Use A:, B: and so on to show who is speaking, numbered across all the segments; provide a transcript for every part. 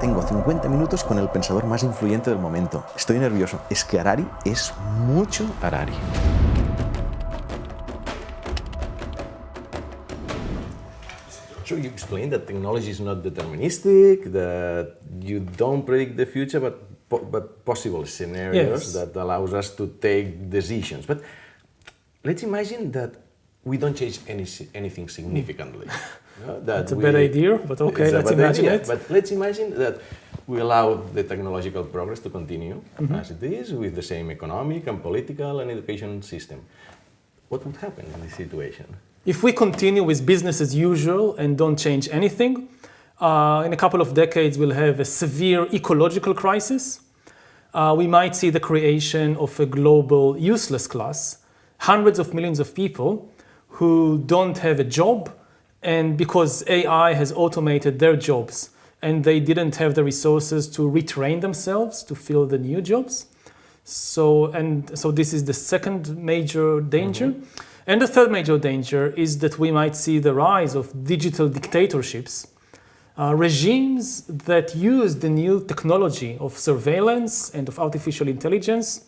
A: tengo 50 minutos con el pensador más influyente del momento. Estoy nervioso. Es que Harari es mucho Harari.
B: So you explained that technology is not deterministic, that you don't predict the future, but possible scenarios that allows us to take decisions. But let's imagine that we don't change anything significantly.
C: That's a bad idea, but okay, let's imagine it.
B: But let's imagine that we allow the technological progress to continue as it is with the same economic and political and education system. What would happen in this situation?
C: If we continue with business as usual and don't change anything, in a couple of decades we'll have a severe ecological crisis. We might see the creation of a global useless class, hundreds of millions of people who don't have a job, and because AI has automated their jobs and they didn't have the resources to retrain themselves to fill the new jobs. So this is the second major danger. And the third major danger is that we might see the rise of digital dictatorships, regimes that use the new technology of surveillance and of artificial intelligence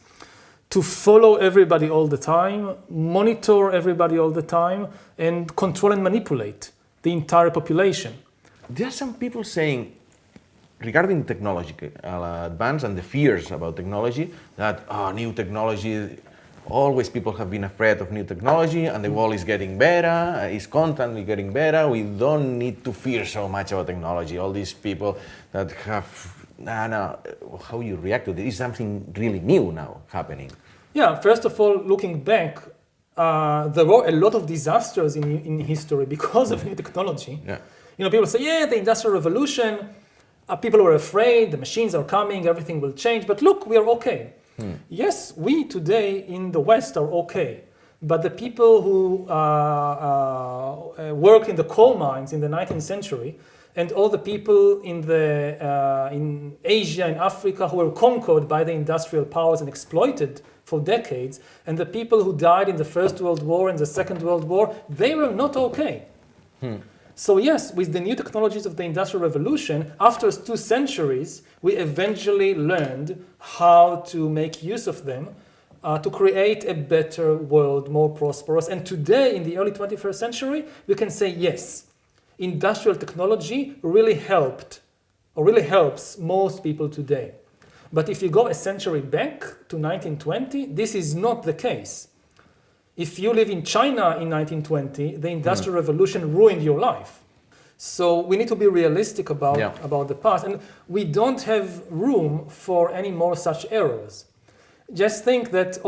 C: to follow everybody all the time, monitor everybody all the time, and control and manipulate the entire population.
B: There are some people saying, regarding technological advance and the fears about technology, that new technology, always people have been afraid of new technology and the world is getting better, is constantly getting better. We don't need to fear so much about technology. All these people that have, how you react to this? Is something really new now happening?
C: Yeah, first of all, looking back, there were a lot of disasters in history because of new technology.
B: Yeah.
C: People say, the Industrial Revolution, people were afraid, the machines are coming, everything will change, but look, we are okay. Yes, we today in the West are okay, but the people who worked in the coal mines in the 19th century and all the people in Asia and Africa who were conquered by the industrial powers and exploited for decades, and the people who died in the First World War and the Second World War, they were not okay. So yes, with the new technologies of the Industrial Revolution, after 2 centuries, we eventually learned how to make use of them to create a better world, more prosperous. And today, in the early 21st century, we can say yes, industrial technology really helped, or really helps most people today. But if you go a century back to 1920, this is not the case. If you live in China in 1920, the Industrial Revolution ruined your life. So we need to be realistic about the past. And we don't have room for any more such errors. Just think that,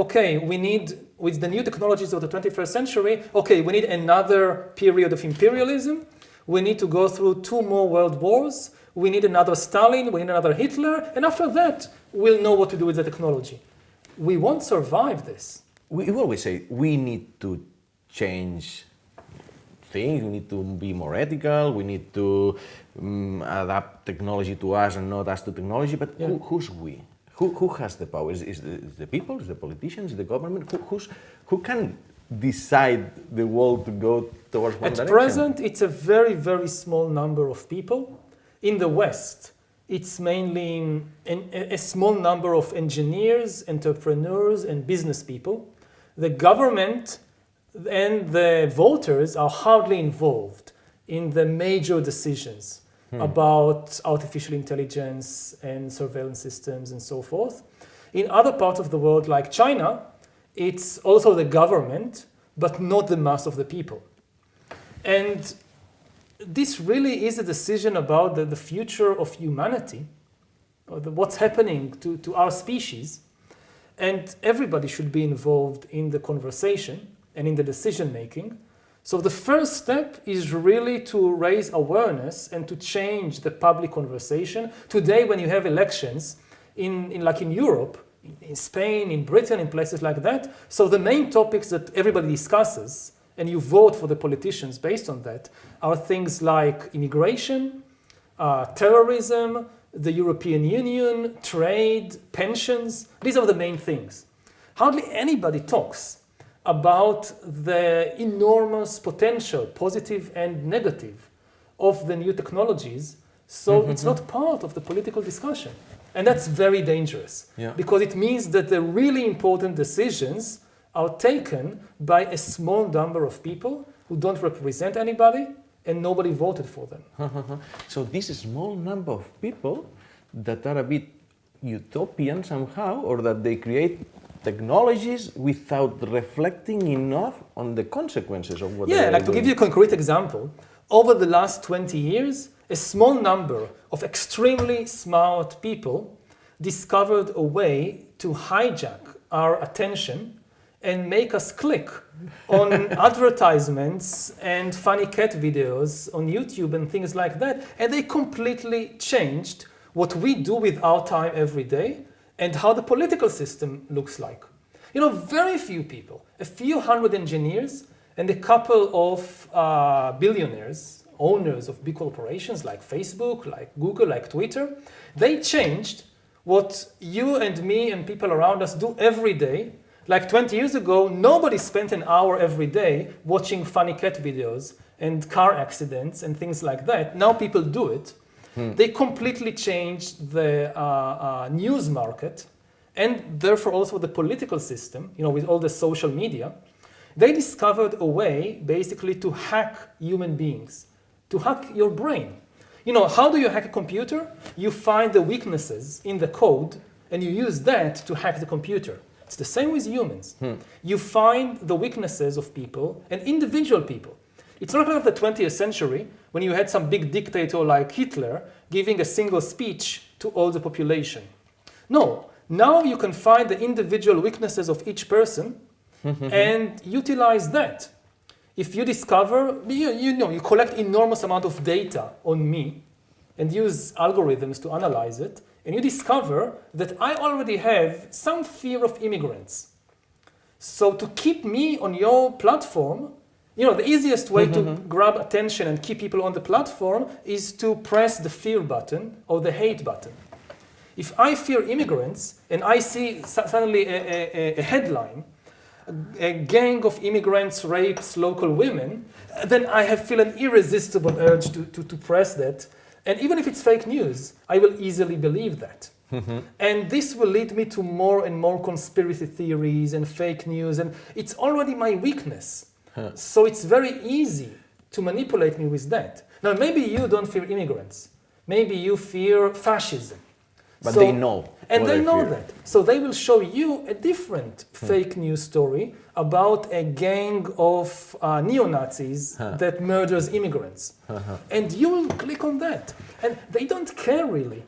C: we need, with the new technologies of the 21st century, we need another period of imperialism. We need to go through 2 more world wars. We need another Stalin, we need another Hitler. And after that, we'll know what to do with the technology. We won't survive this.
B: We always say we need to change things, we need to be more ethical, we need to adapt technology to us and not us to technology, but who's we? Who has the power? Is the people, is the politicians, is the government? Who can decide the world to go towards one direction?
C: At present, it's a very, very small number of people. In the West, it's mainly a small number of engineers, entrepreneurs, and business people. The government and the voters are hardly involved in the major decisions about artificial intelligence and surveillance systems and so forth. In other parts of the world, like China, it's also the government, but not the mass of the people. And this really is a decision about the future of humanity, or what's happening to our species. And everybody should be involved in the conversation and in the decision making. So the first step is really to raise awareness and to change the public conversation. Today, when you have elections in Europe, in Spain, in Britain, in places like that, so the main topics that everybody discusses, and you vote for the politicians based on that, are things like immigration, terrorism, the European Union, trade, pensions. These are the main things. Hardly anybody talks about the enormous potential, positive and negative, of the new technologies. So it's not part of the political discussion. And that's very dangerous because it means that the really important decisions are taken by a small number of people who don't represent anybody and nobody voted for them.
B: So this small number of people that are a bit utopian somehow, or that they create technologies without reflecting enough on the consequences of what they are
C: like to
B: doing.
C: give you a concrete example, over the last 20 years, a small number of extremely smart people discovered a way to hijack our attention and make us click on advertisements and funny cat videos on YouTube and things like that. And they completely changed what we do with our time every day and how the political system looks like. Very few people, a few hundred engineers and a couple of billionaires, owners of big corporations like Facebook, like Google, like Twitter, they changed what you and me and people around us do every day. Like 20 years ago, nobody spent an hour every day watching funny cat videos and car accidents and things like that. Now people do it. They completely changed the news market and therefore also the political system, with all the social media. They discovered a way basically to hack human beings, to hack your brain. How do you hack a computer? You find the weaknesses in the code and you use that to hack the computer. It's the same with humans. You find the weaknesses of people and individual people. It's not like the 20th century when you had some big dictator like Hitler giving a single speech to all the population. No, now you can find the individual weaknesses of each person and utilize that. If you discover, you collect enormous amount of data on me and use algorithms to analyze it, and you discover that I already have some fear of immigrants. So to keep me on your platform, the easiest way to grab attention and keep people on the platform is to press the fear button or the hate button. If I fear immigrants and I see suddenly a headline, a gang of immigrants rapes local women, then I feel an irresistible urge to press that. And even if it's fake news, I will easily believe that. And this will lead me to more and more conspiracy theories and fake news, and it's already my weakness. So it's very easy to manipulate me with that. Now, maybe you don't fear immigrants. Maybe you fear fascism.
B: But they know.
C: And they know
B: fear.
C: that. So they will show you a different fake news story about a gang of neo-Nazis that murders immigrants. And you will click on that. And they don't care really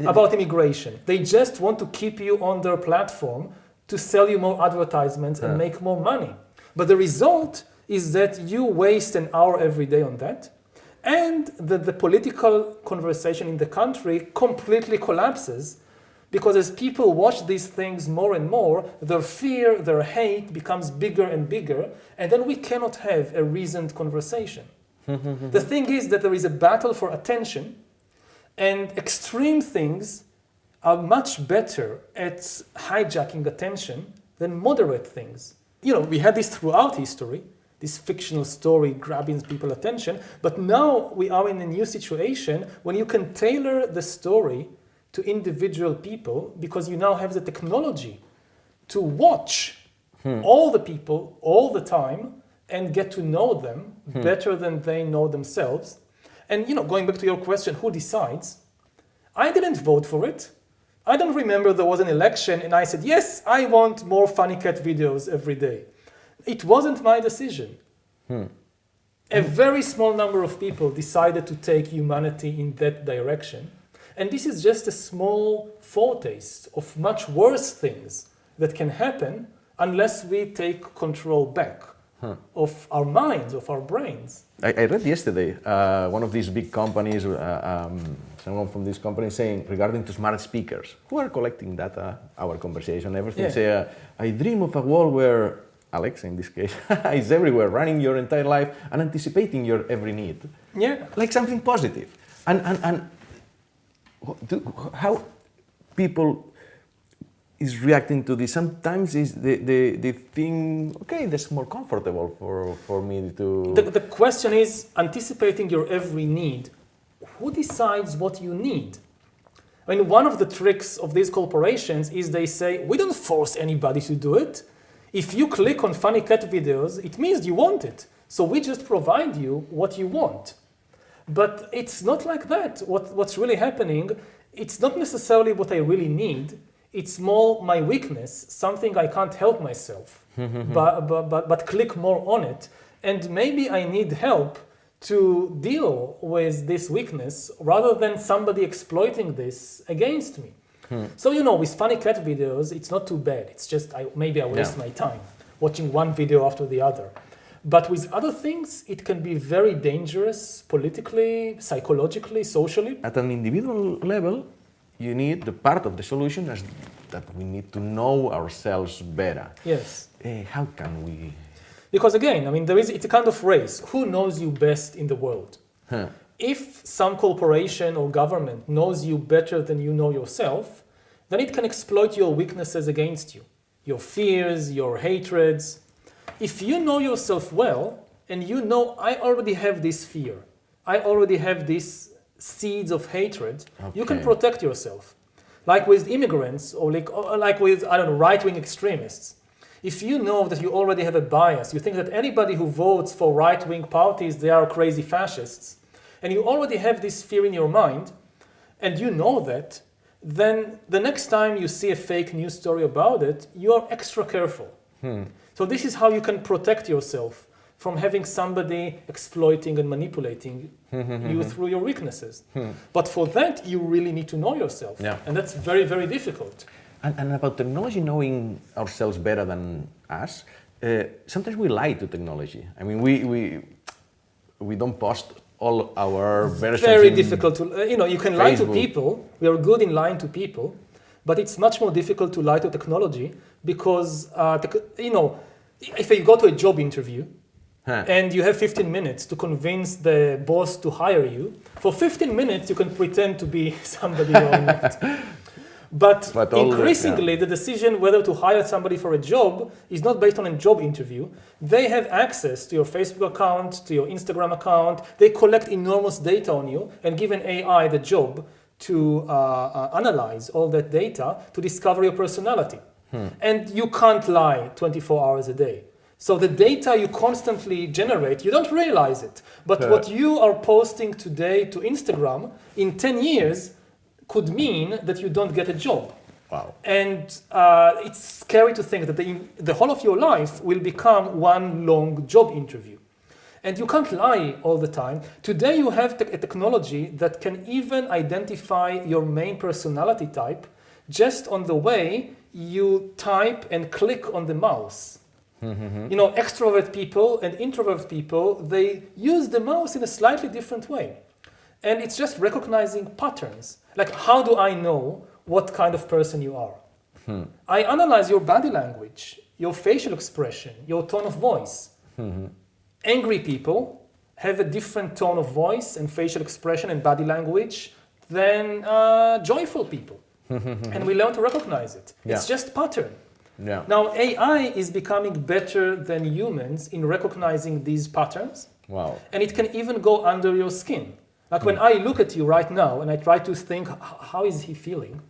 C: about immigration. They just want to keep you on their platform to sell you more advertisements and make more money. But the result is that you waste an hour every day on that, and that the political conversation in the country completely collapses, because as people watch these things more and more, their fear, their hate becomes bigger and bigger, and then we cannot have a reasoned conversation. The thing is that there is a battle for attention, and extreme things are much better at hijacking attention than moderate things. We had this throughout history, this fictional story grabbing people's attention, but now we are in a new situation when you can tailor the story to individual people because you now have the technology to watch all the people all the time and get to know them better than they know themselves. And going back to your question, who decides? I didn't vote for it. I don't remember there was an election and I said, yes, I want more funny cat videos every day. It wasn't my decision. A very small number of people decided to take humanity in that direction. And this is just a small foretaste of much worse things that can happen unless we take control back of our minds, of our brains.
B: I read yesterday one of these big companies, someone from this company saying regarding to smart speakers, who are collecting data, our conversation, everything, say, I dream of a world where Alexa, in this case, is everywhere, running your entire life and anticipating your every need.
C: Yeah.
B: Like something positive. And how people is reacting to this. Sometimes is they think, okay, that's more comfortable for me to...
C: The question is, anticipating your every need who decides what you need? I mean, one of the tricks of these corporations is they say, we don't force anybody to do it. If you click on funny cat videos, it means you want it. So we just provide you what you want. But it's not like that. What's really happening, it's not necessarily what I really need. It's more my weakness, something I can't help myself, but click more on it. And maybe I need help to deal with this weakness rather than somebody exploiting this against me. So, with funny cat videos, it's not too bad. It's just maybe I waste my time watching one video after the other. But with other things, it can be very dangerous politically, psychologically, socially.
B: At an individual level, you need the part of the solution is that we need to know ourselves better.
C: Yes.
B: How can we?
C: Because again, I mean, it's a kind of race. Who knows you best in the world? If some corporation or government knows you better than you know yourself, then it can exploit your weaknesses against you, your fears, your hatreds. If you know yourself well, and you know, I already have this fear, I already have these seeds of hatred, you can protect yourself. Like with immigrants, or like with, right-wing extremists. If you know that you already have a bias, you think that anybody who votes for right-wing parties, they are crazy fascists, and you already have this fear in your mind, and you know that, then the next time you see a fake news story about it, you are extra careful. So this is how you can protect yourself from having somebody exploiting and manipulating you through your weaknesses. But for that, you really need to know yourself.
B: Yeah.
C: And that's very, very difficult.
B: And about technology knowing ourselves better than us, sometimes we lie to technology. I mean, we don't post all our versions.
C: Very difficult to, you can lie to
B: Facebook.
C: people. We are good in lying to people, but it's much more difficult to lie to technology because, if you go to a job interview and you have 15 minutes to convince the boss to hire you, for 15 minutes you can pretend to be somebody you're not. But increasingly, the decision whether to hire somebody for a job is not based on a job interview. They have access to your Facebook account, to your Instagram account. They collect enormous data on you and give an AI the job to analyze all that data to discover your personality. And you can't lie 24 hours a day. So the data you constantly generate, you don't realize it. But what you are posting today to Instagram in 10 years could mean that you don't get a job.
B: Wow.
C: And it's scary to think that the whole of your life will become one long job interview. And you can't lie all the time. Today you have a technology that can even identify your main personality type just on the way you type and click on the mouse. Extrovert people and introvert people, they use the mouse in a slightly different way. And it's just recognizing patterns. Like, how do I know what kind of person you are? I analyze your body language, your facial expression, your tone of voice. Angry people have a different tone of voice and facial expression and body language than joyful people. And we learn to recognize it. It's just pattern.
B: Yeah.
C: Now, AI is becoming better than humans in recognizing these patterns.
B: Wow.
C: And it can even go under your skin. Like when I look at you right now and I try to think, how is he feeling?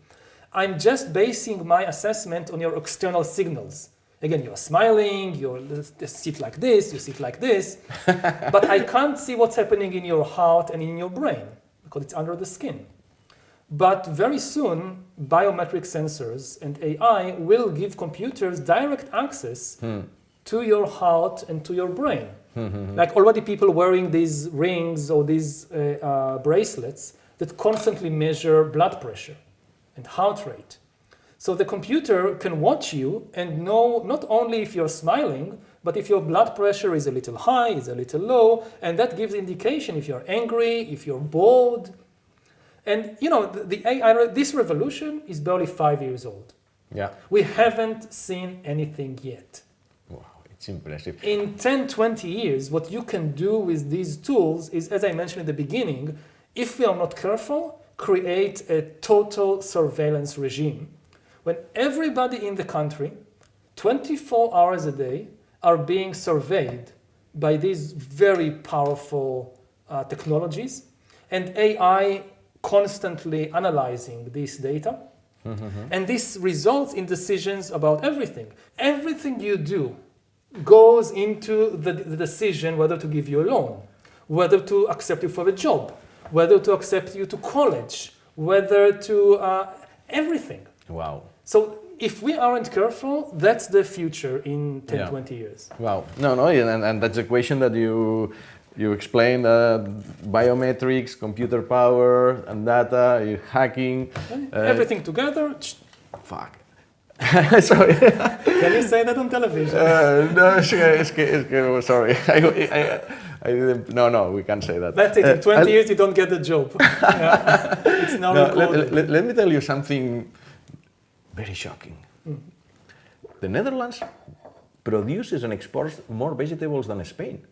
C: I'm just basing my assessment on your external signals. Again, you're smiling, you sit like this, you sit like this, but I can't see what's happening in your heart and in your brain because it's under the skin. But very soon, biometric sensors and AI will give computers direct access to your heart and to your brain. Like already people wearing these rings or these bracelets that constantly measure blood pressure and heart rate. So the computer can watch you and know not only if you're smiling, but if your blood pressure is a little high, is a little low, and that gives indication if you're angry, if you're bored. And the AI, this revolution is barely 5 years old.
B: Yeah.
C: We haven't seen anything yet.
B: Wow, it's impressive.
C: In 10, 20 years, what you can do with these tools is, as I mentioned at the beginning, if we are not careful, create a total surveillance regime when everybody in the country, 24 hours a day, are being surveyed by these very powerful technologies. and AI constantly analyzing this data. And this results in decisions about everything. Everything you do goes into the decision whether to give you a loan, whether to accept you for a job, whether to accept you to college, whether to everything.
B: Wow.
C: So if we aren't careful, that's the future in 10, 20 years.
B: Wow. No, and that's a question that you explained, biometrics, computer power, and data, hacking.
C: Everything together.
B: Fuck. Sorry.
C: Can you say that on television?
B: No, es que, sorry. I didn't, no, we can't say that.
C: That's it. In 20 years, you don't get the job. Yeah. It's now recorded.
B: Let me tell you something very shocking. The Netherlands produces and exports more vegetables than Spain.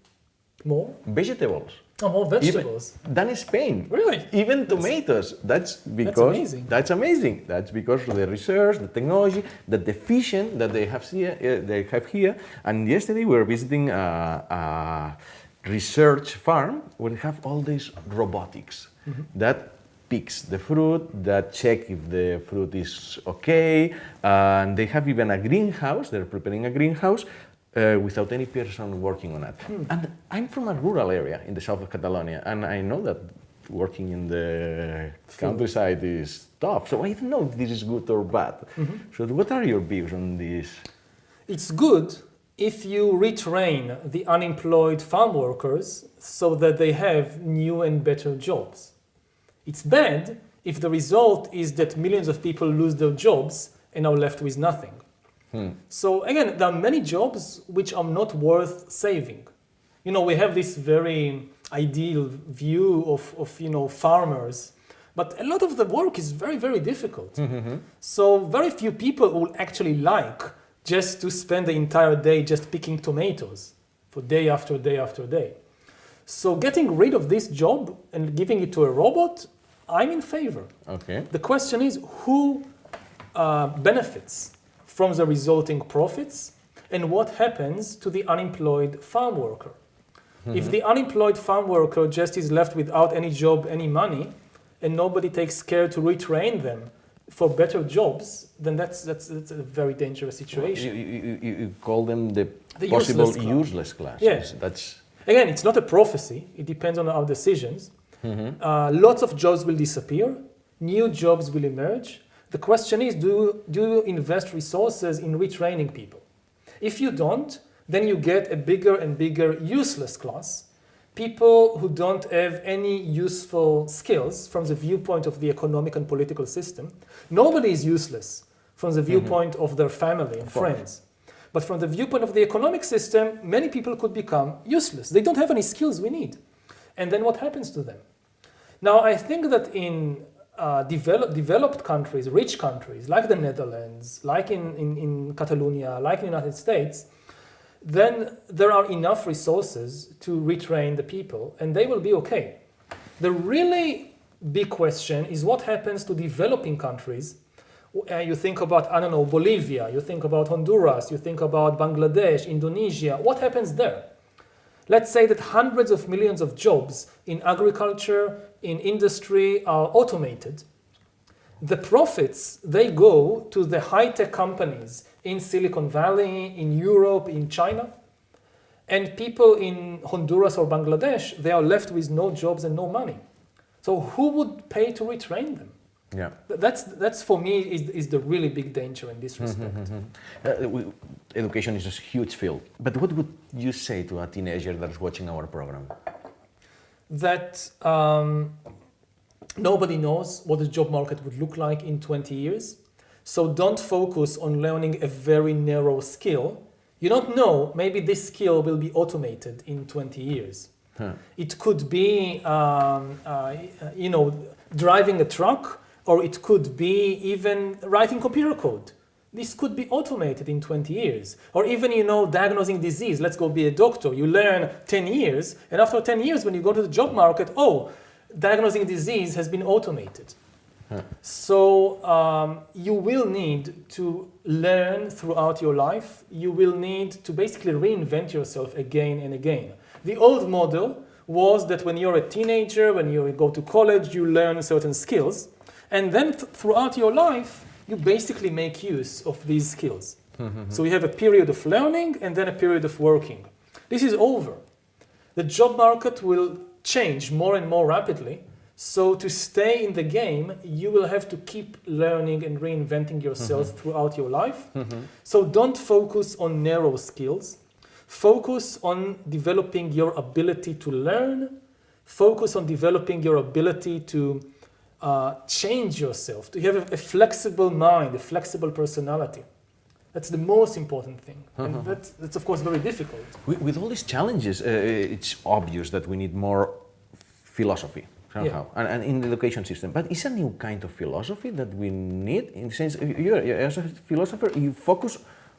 C: More?
B: Vegetables.
C: Oh, more vegetables.
B: Than Spain.
C: Really?
B: Even tomatoes. That's because
C: amazing.
B: That's amazing. That's because of the research, the technology, the efficient that they have here. And yesterday we were visiting a research farm where they have all these robotics that picks the fruit, that check if the fruit is okay, and they have even a greenhouse. They're preparing a greenhouse without any person working on it. And I'm from a rural area in the south of Catalonia, and I know that working in the countryside is tough. So I don't know if this is good or bad. So what are your views on this?
C: It's good if you retrain the unemployed farm workers so that they have new and better jobs. It's bad if the result is that millions of people lose their jobs and are left with nothing. So again, there are many jobs which are not worth saving. You know, we have this very ideal view of farmers, but a lot of the work is very, very difficult. So very few people will actually like just to spend the entire day just picking tomatoes for day after day after day. So getting rid of this job and giving it to a robot, I'm in favor.
B: Okay.
C: The question is who benefits from the resulting profits and what happens to the unemployed farm worker. If the unemployed farm worker just is left without any job, any money, and nobody takes care to retrain them for better jobs, then that's a very dangerous situation.
B: You call them the
C: useless
B: possible
C: class.
B: useless class.
C: Yes.
B: That's
C: Again, it's not a prophecy. It depends on our decisions. Lots of jobs will disappear. New jobs will emerge. The question is, do you invest resources in retraining people? If you don't, then you get a bigger and bigger useless class. People who don't have any useful skills from the viewpoint of the economic and political system. Nobody is useless from the viewpoint of their family and friends. But from the viewpoint of the economic system, many people could become useless. They don't have any skills we need. And then what happens to them? Now, I think that in developed countries, rich countries, like the Netherlands, like in Catalonia, like in the United States, then there are enough resources to retrain the people, and they will be okay. The really big question is what happens to developing countries. You think about, I don't know, Bolivia, you think about Honduras, you think about Bangladesh, Indonesia. What happens there? Let's say that hundreds of millions of jobs in agriculture, in industry are automated. The profits, they go to the high-tech companies in Silicon Valley, in Europe, in China. And people in Honduras or Bangladesh, they are left with no jobs and no money. So who would pay to retrain them?
B: Yeah.
C: That's for me is the really big danger in this respect.
B: Education is a huge field. But what would you say to a teenager that's watching our program?
C: That nobody knows what the job market would look like in 20 years. So don't focus on learning a very narrow skill. You don't know, maybe this skill will be automated in 20 years. It could be, driving a truck, or it could be even writing computer code. This could be automated in 20 years. Or even, diagnosing disease. Let's go be a doctor. You learn 10 years, and after 10 years, when you go to the job market, diagnosing disease has been automated. So you will need to learn throughout your life. You will need to basically reinvent yourself again and again. The old model was that when you're a teenager, when you go to college, you learn certain skills. And then throughout your life, you basically make use of these skills. So you have a period of learning and then a period of working. This is over. The job market will change more and more rapidly. So to stay in the game, you will have to keep learning and reinventing yourself throughout your life. So don't focus on narrow skills. Focus on developing your ability to learn. Focus on developing your ability to change yourself, to have a flexible mind, a flexible personality. That's the most important thing. And that's of course very difficult.
B: With all these challenges, it's obvious that we need more philosophy somehow, and in the education system. But it's a new kind of philosophy that we need, in the sense, you as a philosopher, you focus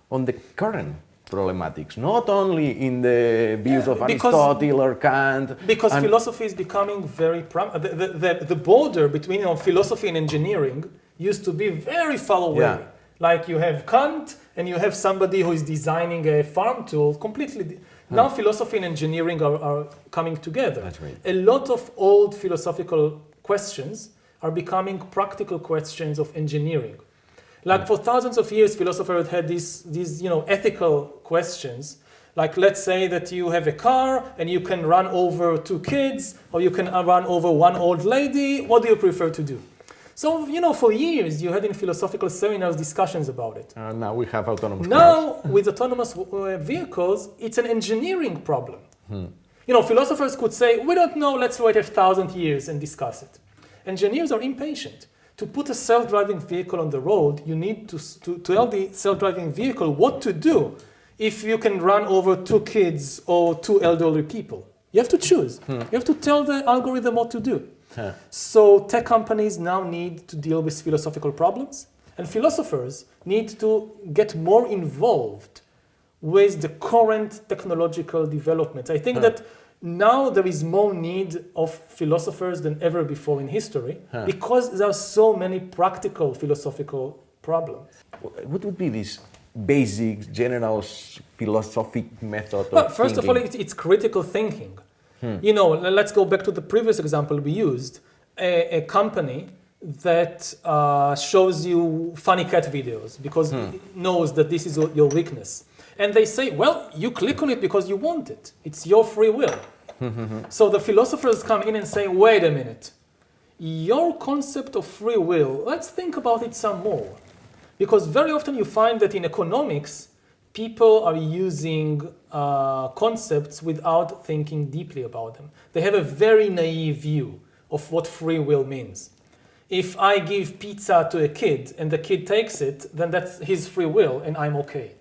B: on the current problematics, not only in the views of Aristotle or Kant.
C: Because philosophy is becoming very... The border between philosophy and engineering used to be very far away.
B: Yeah.
C: Like you have Kant and you have somebody who is designing a farm tool completely. Now philosophy and engineering are coming together.
B: That's right.
C: A lot of old philosophical questions are becoming practical questions of engineering. Like for thousands of years, philosophers had these ethical questions. Like let's say that you have a car and you can run over 2 kids or you can run over 1 old lady. What do you prefer to do? So, for years you had in philosophical seminars discussions about it.
B: Now we have autonomous cars.
C: Now, with autonomous vehicles, it's an engineering problem. Philosophers could say, we don't know, let's wait 1,000 years and discuss it. Engineers are impatient. To put a self-driving vehicle on the road, you need to tell the self-driving vehicle what to do if you can run over 2 kids or 2 elderly people. You have to choose. You have to tell the algorithm what to do. So tech companies now need to deal with philosophical problems, and philosophers need to get more involved with the current technological developments. I think that now there is more need of philosophers than ever before in history because there are so many practical philosophical problems.
B: What would be this basic, general philosophic method
C: Well,
B: of
C: first
B: thinking?
C: of all, it's critical thinking. Let's go back to the previous example we used. A company that shows you funny cat videos because it knows that this is your weakness. And they say, well, you click on it because you want it. It's your free will. So the philosophers come in and say, wait a minute. Your concept of free will, let's think about it some more. Because very often you find that in economics, people are using concepts without thinking deeply about them. They have a very naive view of what free will means. If I give pizza to a kid and the kid takes it, then that's his free will and I'm okay.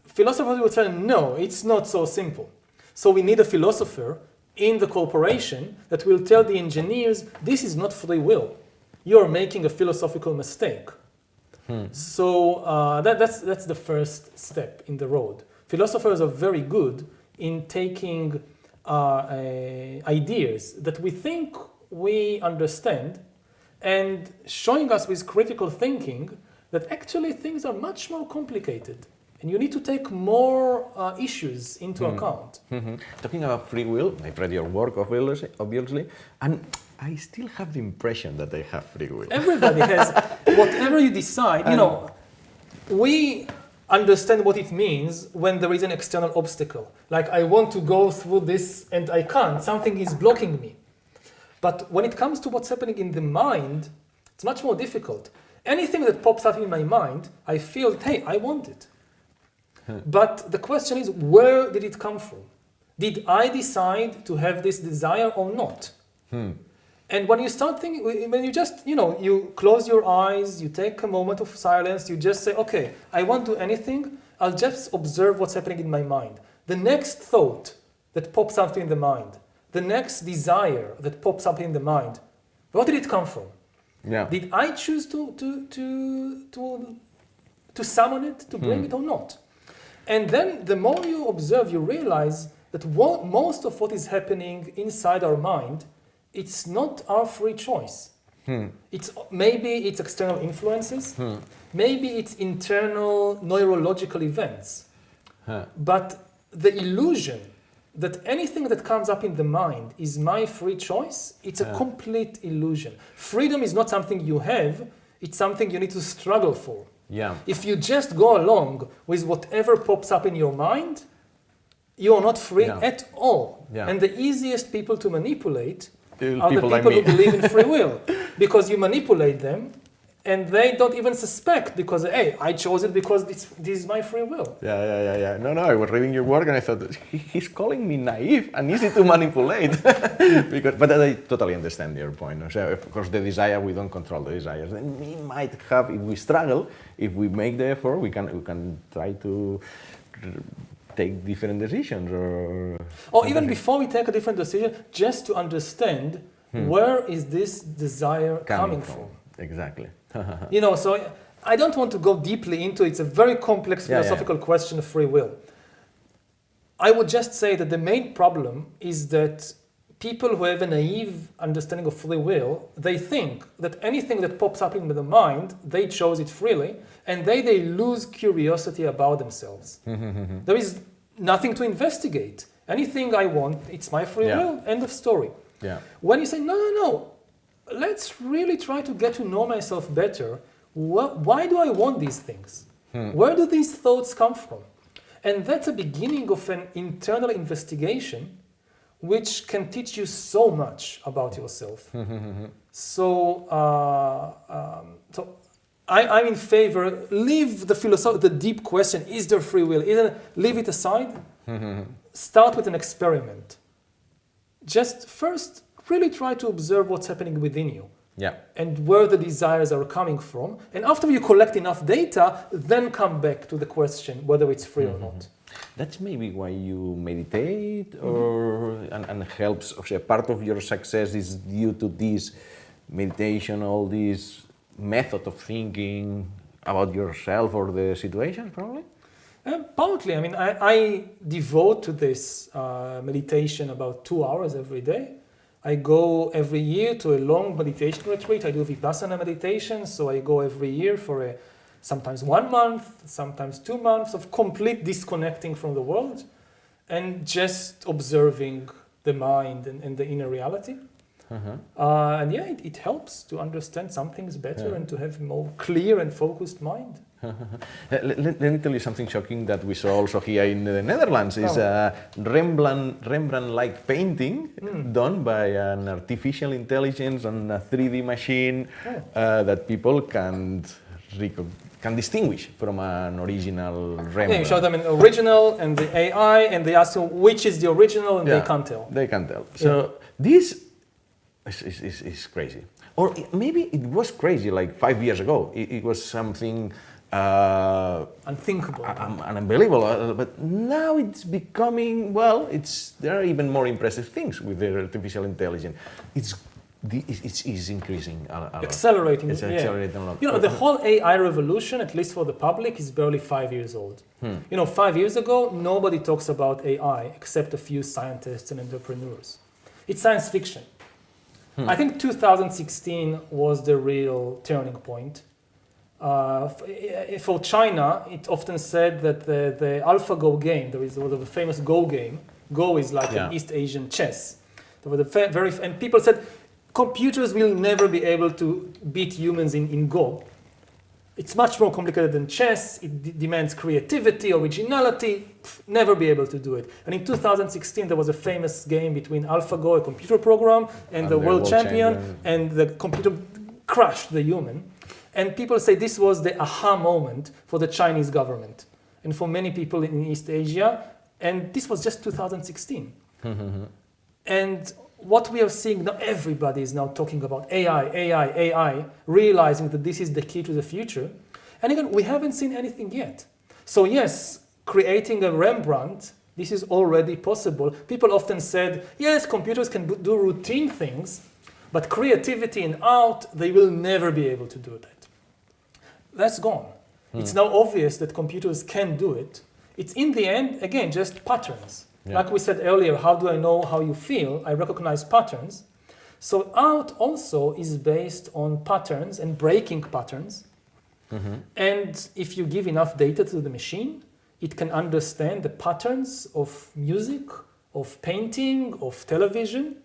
C: Philosophers will tell him, no, it's not so simple. So we need a philosopher in the corporation that will tell the engineers, this is not free will. You're making a philosophical mistake. So that's the first step in the road. Philosophers are very good in taking ideas that we think we understand and showing us with critical thinking that actually things are much more complicated. And you need to take more issues into account.
B: Talking about free will, I've read your work, obviously, and I still have the impression that I have free will.
C: Everybody has, whatever you decide, we understand what it means when there is an external obstacle. Like I want to go through this and I can't, something is blocking me. But when it comes to what's happening in the mind, it's much more difficult. Anything that pops up in my mind, I feel that, hey, I want it. But the question is, where did it come from? Did I decide to have this desire or not? And when you start thinking, when you just, you close your eyes, you take a moment of silence, you just say, okay, I won't do anything, I'll just observe what's happening in my mind. The next thought that pops up in the mind, the next desire that pops up in the mind, where did it come from?
B: Yeah.
C: Did I choose to summon it, to bring it or not? And then the more you observe, you realize that most of what is happening inside our mind, it's not our free choice. Maybe it's external influences, maybe it's internal neurological events. But the illusion that anything that comes up in the mind is my free choice, it's a complete illusion. Freedom is not something you have, it's something you need to struggle for.
B: Yeah.
C: If you just go along with whatever pops up in your mind, you are not free at all.
B: Yeah.
C: And the easiest people to manipulate are the
B: People
C: people
B: like
C: who
B: me.
C: believe in free will. Because you manipulate them and they don't even suspect because, hey, I chose it because this is my free will.
B: Yeah. No, I was reading your work and I thought, he's calling me naive and easy to manipulate. But I totally understand your point. So, of course, the desire, we don't control the desires. Then we might have, if we struggle, if we make the effort, we can try to take different decisions.
C: Or even before we take a different decision, just to understand where is this desire coming from.
B: Exactly.
C: So I don't want to go deeply into it. It's a very complex philosophical question of free will. I would just say that the main problem is that people who have a naive understanding of free will, they think that anything that pops up in the mind, they chose it freely, and they lose curiosity about themselves. There is nothing to investigate. Anything I want, it's my free will, end of story.
B: Yeah.
C: When you say, no, let's really try to get to know myself better. Why do I want these things? Where do these thoughts come from? And that's a beginning of an internal investigation which can teach you so much about yourself. So I'm in favor, leave the deep question, is there free will? Leave it aside, start with an experiment. Just first, really try to observe what's happening within you.
B: Yeah.
C: And where the desires are coming from. And after you collect enough data, then come back to the question whether it's free or not.
B: That's maybe why you meditate and helps. Okay, part of your success is due to this meditation, all this method of thinking about yourself or the situation, probably?
C: Partly. I mean, I devote to this meditation about 2 hours every day. I go every year to a long meditation retreat. I do Vipassana meditation, so I go every year for sometimes 1 month, sometimes 2 months of complete disconnecting from the world and just observing the mind and the inner reality. And it helps to understand some things better and to have a more clear and focused mind.
B: Let me tell you something shocking that we saw also here in the Netherlands. Is a Rembrandt-like painting done by an artificial intelligence on a 3D machine that people can distinguish from an original Rembrandt.
C: Yeah, you show them an original and the AI, and they ask you which is the original, and they can't tell.
B: They can't tell. So this is crazy. Or maybe it was crazy like 5 years ago. It was something
C: unthinkable,
B: unbelievable. But now it's becoming, there are even more impressive things with the artificial intelligence. It's increasing a lot.
C: Accelerating.
B: It's accelerating a lot.
C: The whole AI revolution, at least for the public, is barely 5 years old. 5 years ago, nobody talks about AI except a few scientists and entrepreneurs. It's science fiction. I think 2016 was the real turning point. For China, it often said that the AlphaGo game, there is the famous Go game. Go is like an East Asian chess. And people said, computers will never be able to beat humans in Go. It's much more complicated than chess. It demands creativity, originality, never be able to do it. And in 2016, there was a famous game between AlphaGo, a computer program, and the world champion, and the computer crushed the human. And people say this was the aha moment for the Chinese government and for many people in East Asia. And this was just 2016. And what we are seeing now, everybody is now talking about AI, realizing that this is the key to the future. And again, we haven't seen anything yet. So yes, creating a Rembrandt, this is already possible. People often said, yes, computers can do routine things, but creativity and art, they will never be able to do that. That's gone. It's now obvious that computers can do it. It's in the end, again, just patterns. Yeah. Like we said earlier, how do I know how you feel? I recognize patterns. So art also is based on patterns and breaking patterns. And if you give enough data to the machine, it can understand the patterns of music of painting, of television,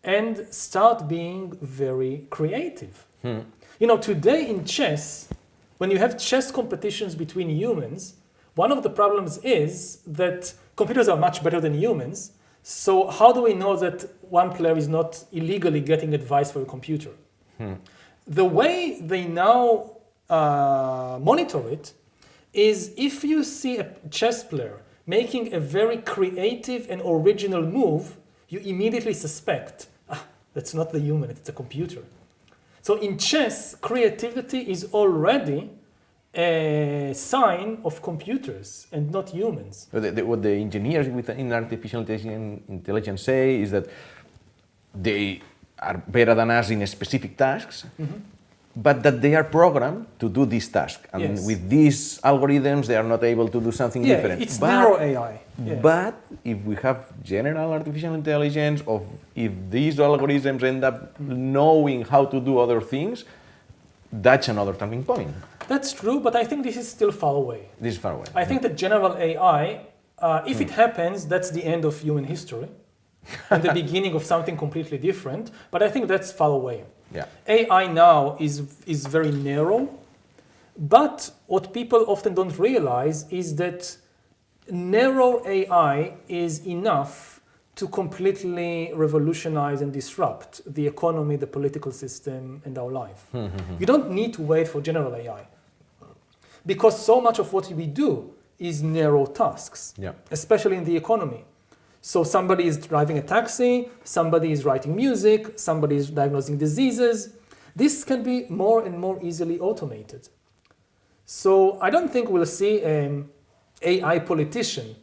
C: and start being very creative. You know, today in chess, when you have chess competitions between humans, one of the problems is that computers are much better than humans. So how do we know that one player is not illegally getting advice for a computer? The way they now monitor it is if you see a chess player making a very creative and original move, you immediately suspect, that's not the human, it's the computer. So in chess, creativity is already a sign of computers and not humans.
B: What the engineers in artificial intelligence say is that they are better than us in specific tasks, but that they are programmed to do this task. And
C: Yes.
B: with these algorithms, they are not able to do something different.
C: It's narrow AI.
B: But if we have general artificial intelligence, or if these algorithms end up knowing how to do other things, that's another turning point.
C: That's true, but I think this is still far away.
B: This is far away.
C: I think that general AI, if it happens, that's the end of human history and the beginning of something completely different, but I think that's far away.
B: Yeah.
C: AI now is very narrow, but what people often don't realize is that narrow AI is enough to completely revolutionize and disrupt the economy, the political system, and our life. You don't need to wait for general AI, because so much of what we do is narrow tasks, especially in the economy. So somebody is driving a taxi, somebody is writing music, somebody is diagnosing diseases. This can be more and more easily automated. So I don't think we'll see an AI politician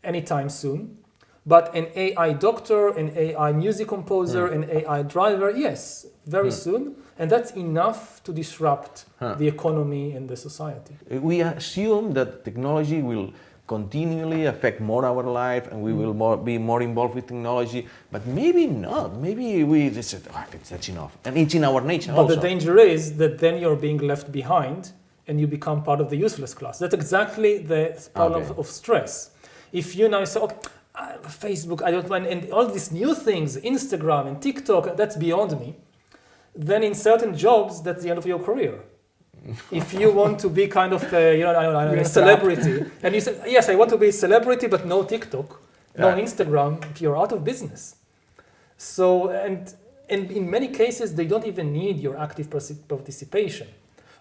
C: anytime soon, but an AI doctor, an AI music composer, an AI driver, yes, very soon. And that's enough to disrupt the economy and the society.
B: We assume that technology will continually affect more our life, and we will be more involved with technology, but maybe not. Maybe we just said, that's enough. And it's in our nature
C: but
B: also.
C: The danger is that then you're being left behind and you become part of the useless class. That's exactly the problem of stress. If you now say, Facebook, I don't want, and all these new things, Instagram and TikTok, that's beyond me, then in certain jobs, that's the end of your career. If you want to be kind of a celebrity, and you say, yes, I want to be a celebrity, but no TikTok, no Instagram, you're out of business. So, and in many cases, they don't even need your active participation.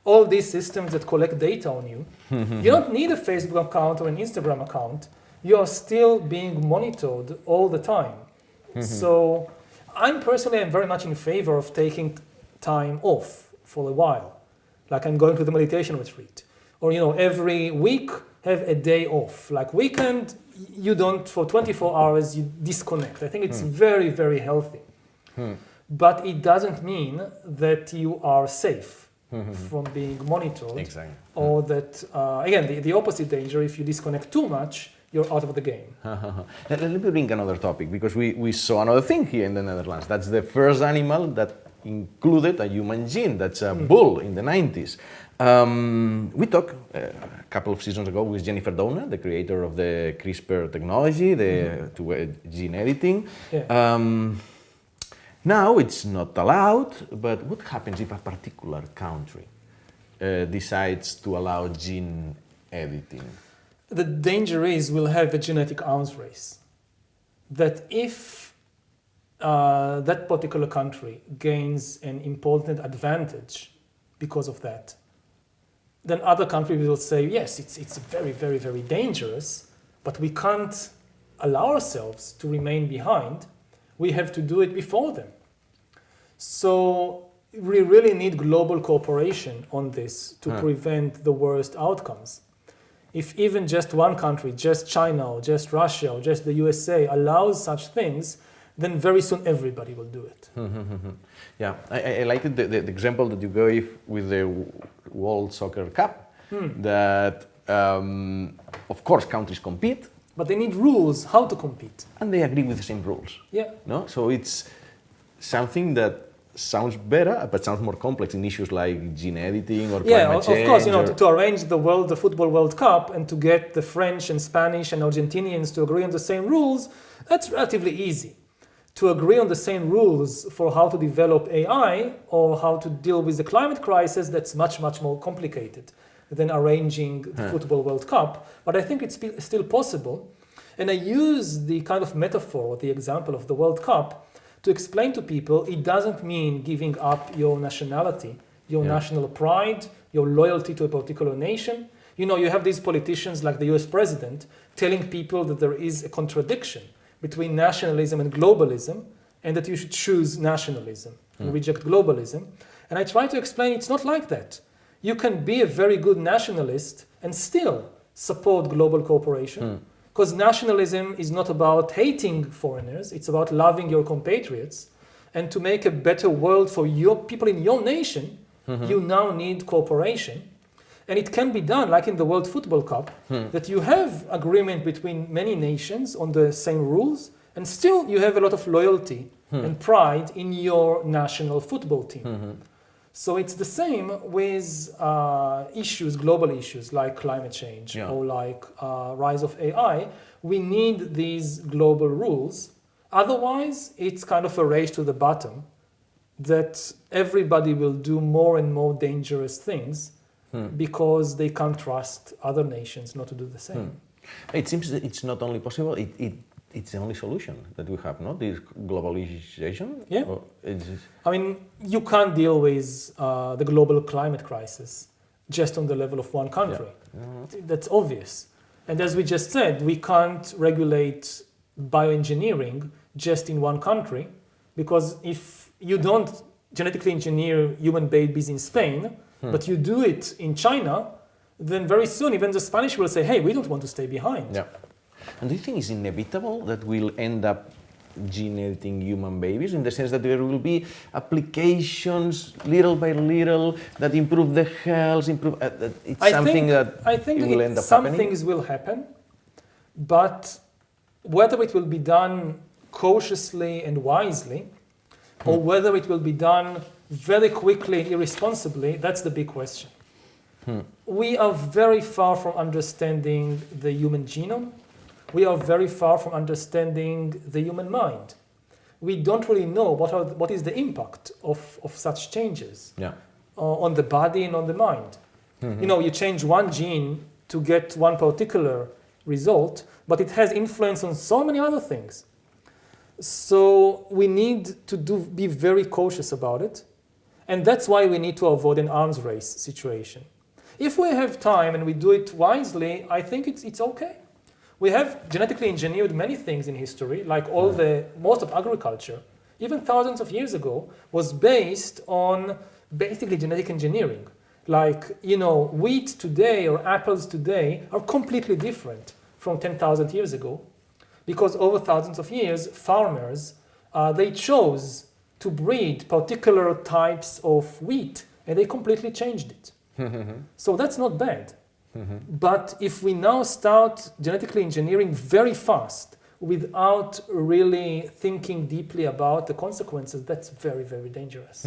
C: All these systems that collect data on you, you don't need a Facebook account or an Instagram account. You are still being monitored all the time. So I'm very much in favor of taking time off for a while. Like I'm going to the meditation retreat. Or, every week have a day off. Like weekend, you don't, for 24 hours, you disconnect. I think it's very, very healthy. But it doesn't mean that you are safe from being monitored.
B: Exactly.
C: Or that, again, the opposite danger, if you disconnect too much, you're out of the game.
B: Let me bring another topic, because we saw another thing here in the Netherlands. That's the first animal that included a human gene. That's a bull in the 90s. We talked a couple of seasons ago with Jennifer Doudna, the creator of the CRISPR technology, gene editing. Now it's not allowed, but what happens if a particular country decides to allow gene editing?
C: The danger is we'll have a genetic arms race. That if that particular country gains an important advantage because of that, then other countries will say, yes, it's very, very, very dangerous, but we can't allow ourselves to remain behind. We have to do it before them. So we really need global cooperation on this to prevent the worst outcomes. If even just one country, just China or just Russia or just the USA allows such things, then very soon everybody will do it.
B: Yeah, I like the example that you gave with the World Soccer Cup, that of course countries compete.
C: But they need rules how to compete.
B: And they agree with the same rules.
C: Yeah.
B: No? So it's something that sounds better, but sounds more complex in issues like gene editing or climate change.
C: Of course, to arrange the Football World Cup and to get the French and Spanish and Argentinians to agree on the same rules, That's relatively easy. To agree on the same rules for how to develop AI or how to deal with the climate crisis, that's much, much more complicated than arranging the Football World Cup. But I think it's still possible. And I use the kind of metaphor, the example of the World Cup, to explain to people it doesn't mean giving up your nationality, your national pride, your loyalty to a particular nation. You know, you have these politicians like the US president telling people that there is a contradiction between nationalism and globalism, and that you should choose nationalism and reject globalism. And I try to explain it's not like that. You can be a very good nationalist and still support global cooperation, because nationalism is not about hating foreigners, it's about loving your compatriots. And to make a better world for your people in your nation, you now need cooperation. And it can be done, like in the World Football Cup, that you have agreement between many nations on the same rules, and still you have a lot of loyalty and pride in your national football team. So it's the same with issues, global issues like climate change or like rise of AI. We need these global rules. Otherwise, it's kind of a race to the bottom that everybody will do more and more dangerous things because they can't trust other nations not to do the same.
B: It seems that it's not only possible, it's the only solution that we have, not this globalization.
C: Yeah. I mean, you can't deal with the global climate crisis just on the level of one country. That's obvious. And as we just said, we can't regulate bioengineering just in one country, because if you don't genetically engineer human babies in Spain, but you do it in China, then very soon even the Spanish will say, hey, we don't want to stay behind.
B: Yeah. And do you think it's inevitable that we'll end up gene editing human babies, in the sense that there will be applications little by little that improve the health, I think it will end up
C: some
B: happening?
C: Things will happen, but whether it will be done cautiously and wisely, or whether it will be done very quickly and irresponsibly, that's the big question. We are very far from understanding the human genome. We are very far from understanding the human mind. We don't really know what is the impact of such changes on the body and on the mind. You know, you change one gene to get one particular result, but it has influence on so many other things. So we need to be very cautious about it. And that's why we need to avoid an arms race situation. If we have time and we do it wisely, I think it's okay. We have genetically engineered many things in history, like most of agriculture, even thousands of years ago, was based on basically genetic engineering. Like, you know, wheat today or apples today are completely different from 10,000 years ago, because over thousands of years, farmers, they chose to breed particular types of wheat, and they completely changed it. So that's not bad. But if we now start genetically engineering very fast without really thinking deeply about the consequences, that's very, very dangerous.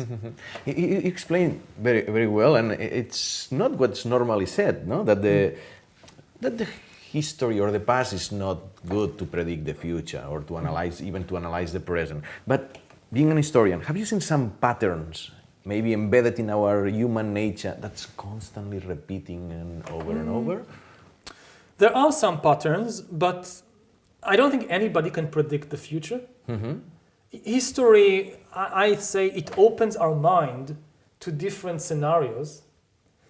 B: You explained very, very well, and it's not what's normally said, no? That the history or the past is not good to predict the future or to analyze, even to analyze the present. But being an historian, have you seen some patterns maybe embedded in our human nature that's constantly repeating and over?
C: There are some patterns, but I don't think anybody can predict the future. History, I say, it opens our mind to different scenarios.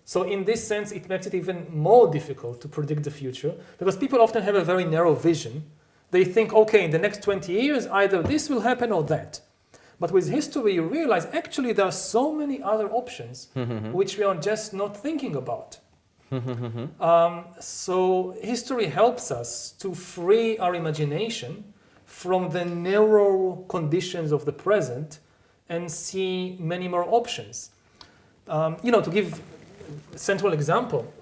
C: So in this sense, it makes it even more difficult to predict the future, because people often have a very narrow vision. They think, okay, in the next 20 years, either this will happen or that. But with history, you realize actually there are so many other options which we are just not thinking about. So history helps us to free our imagination from the narrow conditions of the present and see many more options. To give a central example,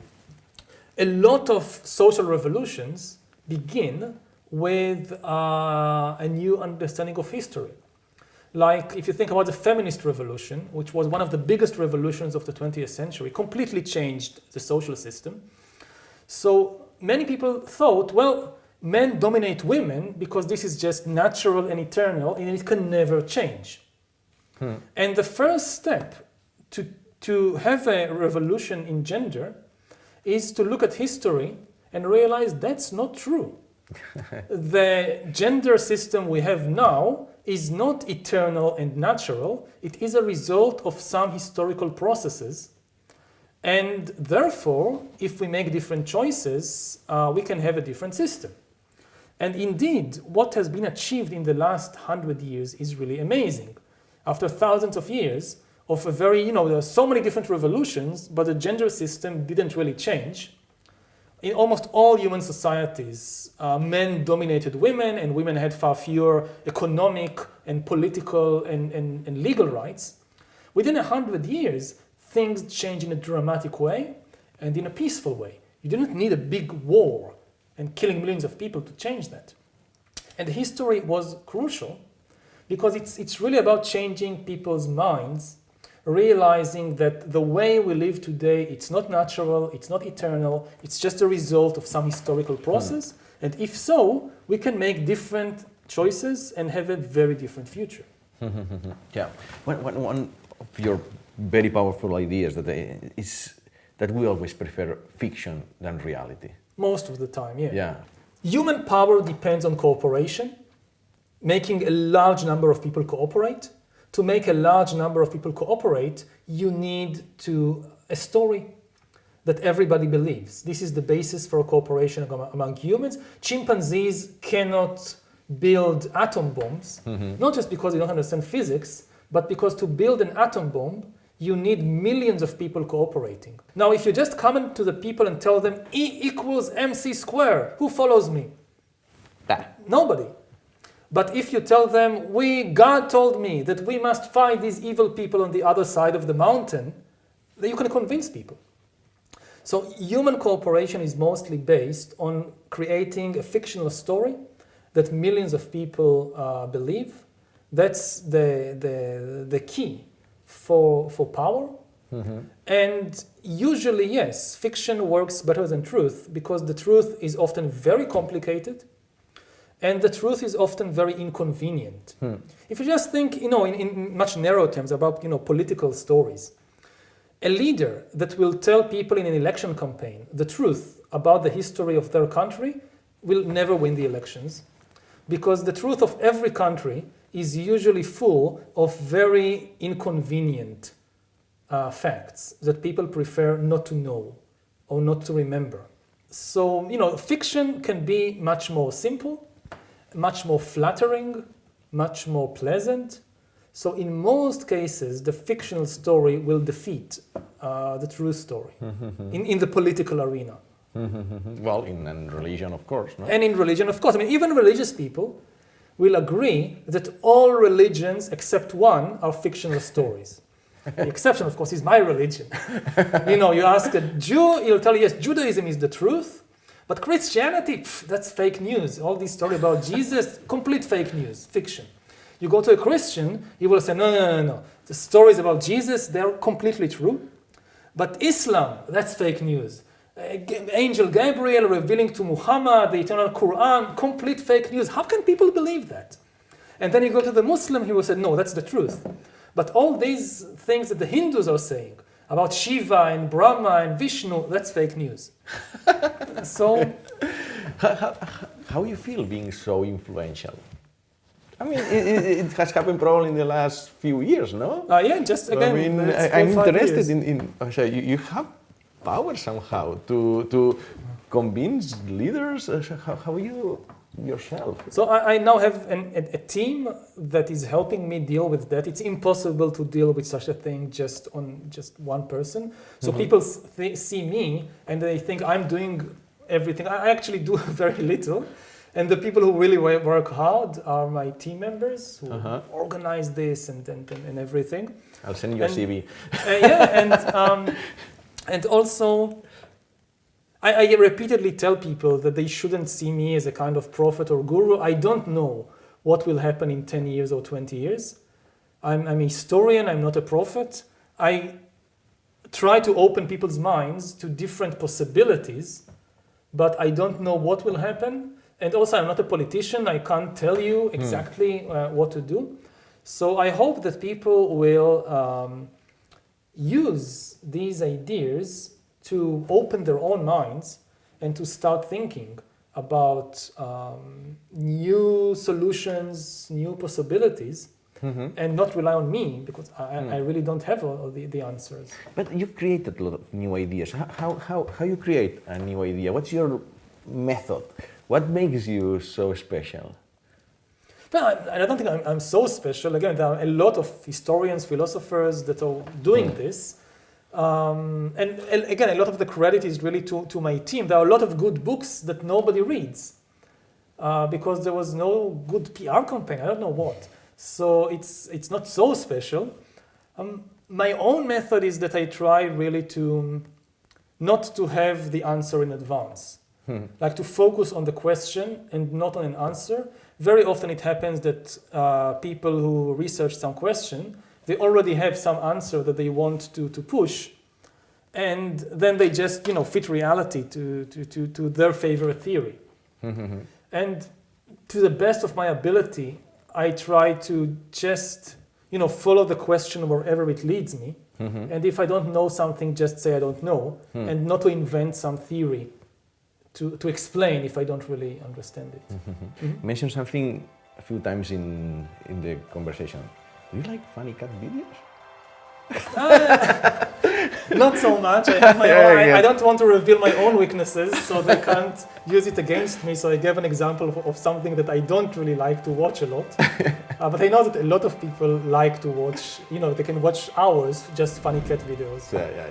C: a lot of social revolutions begin with a new understanding of history. Like if you think about the feminist revolution, which was one of the biggest revolutions of the 20th century, completely changed the social system. So many people thought, well, men dominate women because this is just natural and eternal and it can never change. And the first step to have a revolution in gender is to look at history and realize that's not true. The gender system we have now is not eternal and natural. It is a result of some historical processes. And therefore, if we make different choices, we can have a different system. And indeed, what has been achieved in the last 100 years is really amazing. After thousands of years of a very, there are so many different revolutions, but the gender system didn't really change. In almost all human societies, men dominated women and women had far fewer economic and political and legal rights. Within 100 years, things change in a dramatic way and in a peaceful way. You didn't need a big war and killing millions of people to change that. And history was crucial because it's really about changing people's minds, realizing that the way we live today, it's not natural, it's not eternal, it's just a result of some historical process. And if so, we can make different choices and have a very different future.
B: Yeah. One of your very powerful ideas is that we always prefer fiction than reality.
C: Most of the time, yeah.
B: Yeah.
C: Human power depends on cooperation, making a large number of people cooperate. To make a large number of people cooperate, you need a story that everybody believes. This is the basis for cooperation among humans. Chimpanzees cannot build atom bombs, not just because they don't understand physics, but because to build an atom bomb, you need millions of people cooperating. Now, if you just come to the people and tell them E equals mc squared, who follows me? Nobody. But if you tell them, God told me that we must fight these evil people on the other side of the mountain, then you can convince people. So human cooperation is mostly based on creating a fictional story that millions of people believe. That's the key for power. And usually, yes, fiction works better than truth because the truth is often very complicated and the truth is often very inconvenient. If you just think, in much narrower terms about, political stories, a leader that will tell people in an election campaign the truth about the history of their country will never win the elections because the truth of every country is usually full of very inconvenient facts that people prefer not to know or not to remember. So, fiction can be much more simple, much more flattering, much more pleasant. So in most cases, the fictional story will defeat the true story in the political arena.
B: Well, in religion, of course. No?
C: And in religion, of course. Even religious people will agree that all religions except one are fictional stories. The exception, of course, is my religion. You ask a Jew, he'll tell you, yes, Judaism is the truth, but Christianity, that's fake news. All this story about Jesus, complete fake news, fiction. You go to a Christian, he will say, no. The stories about Jesus, they're completely true. But Islam, that's fake news. Angel Gabriel revealing to Muhammad the eternal Quran, complete fake news. How can people believe that? And then you go to the Muslim, he will say, no, that's the truth. But all these things that the Hindus are saying about Shiva and Brahma and Vishnu, that's fake news. So,
B: how you feel being so influential? I mean, it has happened probably in the last few years, no?
C: Yeah, just again.
B: I'm interested in you have power somehow to convince leaders. How you yourself?
C: So I now have a team that is helping me deal with that. It's impossible to deal with such a thing just one person. So people see me and they think I'm doing everything. I actually do very little. And the people who really work hard are my team members who organize this and everything.
B: I'll send you a CV.
C: And also, I repeatedly tell people that they shouldn't see me as a kind of prophet or guru. I don't know what will happen in 10 years or 20 years. I'm a historian, I'm not a prophet. I try to open people's minds to different possibilities, but I don't know what will happen. And also, I'm not a politician. I can't tell you exactly what to do. So I hope that people will use these ideas to open their own minds and to start thinking about new solutions, new possibilities, and not rely on me, because I really don't have all the answers.
B: But you've created a lot of new ideas. How you create a new idea? What's your method? What makes you so special?
C: Well, I don't think I'm so special. Again, there are a lot of historians, philosophers that are doing this. And again, a lot of the credit is really to my team. There are a lot of good books that nobody reads because there was no good PR campaign. I don't know what. So it's not so special. My own method is that I try really to not to have the answer in advance. Like to focus on the question and not on an answer. Very often it happens that people who research some question, they already have some answer that they want to push, and then they just fit reality to their favorite theory. And to the best of my ability, I try to just follow the question wherever it leads me. And if I don't know something, just say I don't know, and not to invent some theory to explain if I don't really understand it.
B: You mentioned something a few times in the conversation. Do you like funny cat videos?
C: Not so much. I have my own. I don't want to reveal my own weaknesses, so they can't use it against me. So I gave an example of something that I don't really like to watch a lot. But I know that a lot of people like to watch. They can watch hours just funny cat videos.
B: Yeah.